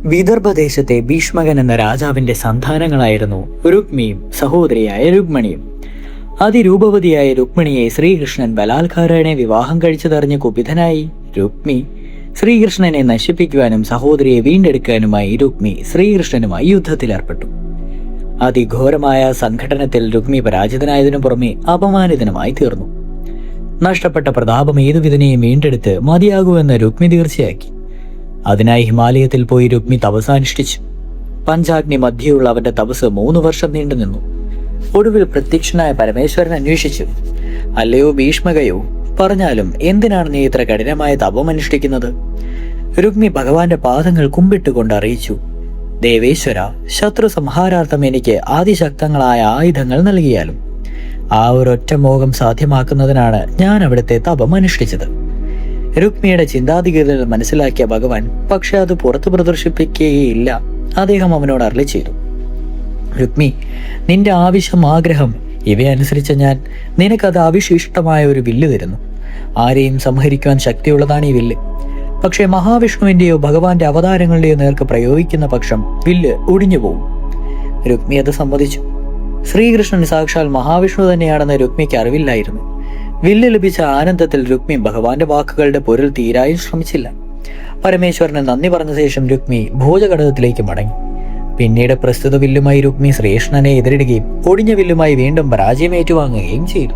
വിദർഭദേശത്തെ ഭീഷ്മകൻ എന്ന രാജാവിന്റെ സന്താനങ്ങളായിരുന്നു രുക്മിയും സഹോദരിയായ രുക്മിണിയും. അതിരൂപവതിയായ രുക്മിണിയെ ശ്രീകൃഷ്ണൻ ബലാത്കാരനെ വിവാഹം കഴിച്ചതറിഞ്ഞ് കുപിതനായി രുക്മി ശ്രീകൃഷ്ണനെ നശിപ്പിക്കുവാനും സഹോദരിയെ വീണ്ടെടുക്കാനുമായി രുക്മി ശ്രീകൃഷ്ണനുമായി യുദ്ധത്തിലേർപ്പെട്ടു. അതിഘോരമായ സംഘടനത്തിൽ രുക്മി പരാജിതനായതിനു പുറമെ അപമാനിതനുമായി തീർന്നു. നഷ്ടപ്പെട്ട പ്രതാപം ഏതുവിധനെയും വീണ്ടെടുത്ത് മതിയാകുമെന്ന് രുക്മി തീർച്ചയാക്കി. അതിനായി ഹിമാലയത്തിൽ പോയി രുക്മി തപസ്സനുഷ്ഠിച്ചു. പഞ്ചാഗ്നി മധ്യയുള്ള അവന്റെ തപസ് 3 വർഷം നീണ്ടുനിന്നു. ഒടുവിൽ പ്രത്യക്ഷനായ പരമേശ്വരൻ അന്വേഷിച്ചു. അല്ലയോ ഭീഷ്മകയോ, പറഞ്ഞാലും എന്തിനാണ് നീ ഇത്ര കഠിനമായ തപമനുഷ്ഠിക്കുന്നത്? രുക്മി ഭഗവാന്റെ പാദങ്ങൾ കുമ്പിട്ടുകൊണ്ട് അറിയിച്ചു, ദേവേശ്വര, ശത്രു സംഹാരാർത്ഥം എനിക്ക് അതിശക്തങ്ങളായ ആയുധങ്ങൾ നൽകിയാലും ആ ഒരൊറ്റ മോഹം സാധ്യമാക്കുന്നതിനാണ് ഞാൻ അവിടുത്തെ തപം അനുഷ്ഠിച്ചത്. രുക്മിയുടെ ചിന്താധികതകൾ മനസ്സിലാക്കിയ ഭഗവാൻ പക്ഷെ അത് പുറത്തു പ്രദർശിപ്പിക്കുകയില്ല. അദ്ദേഹം അവനോട് അരുളി ചെയ്തു, രുക്മി, നിന്റെ ആവശ്യം, ആഗ്രഹം ഇവയനുസരിച്ച് ഞാൻ നിനക്കത് അവിശിഷ്ടമായ ഒരു വില്ല് തരുന്നു. ആരെയും സംഹരിക്കുവാൻ ശക്തിയുള്ളതാണ് ഈ വില്ല്. പക്ഷെ മഹാവിഷ്ണുവിന്റെയോ ഭഗവാന്റെ അവതാരങ്ങളുടെയോ നേർക്ക് പ്രയോഗിക്കുന്ന പക്ഷം വില്ല് ഒടിഞ്ഞു പോകും. രുക്മി അത് സമ്മതിച്ചു. ശ്രീകൃഷ്ണൻ സാക്ഷാൽ മഹാവിഷ്ണു തന്നെയാണെന്ന് രുക്മിക്ക് അറിവില്ലായിരുന്നു. വില്ല് ലഭിച്ച ആനന്ദത്തിൽ രുക്മി ഭഗവാന്റെ വാക്കുകളുടെ പൊരുൾ തീരായും ശ്രമിച്ചില്ല. പരമേശ്വരന് നന്ദി പറഞ്ഞ ശേഷം രുക്മി ഭോജഘടകത്തിലേക്ക് മടങ്ങി. പിന്നീട് പ്രസ്തുത വില്ലുമായി രുക്മി ശ്രീകൃഷ്ണനെ എതിരിടുകയും ഒടിഞ്ഞ വില്ലുമായി വീണ്ടും പരാജയം ഏറ്റുവാങ്ങുകയും ചെയ്തു.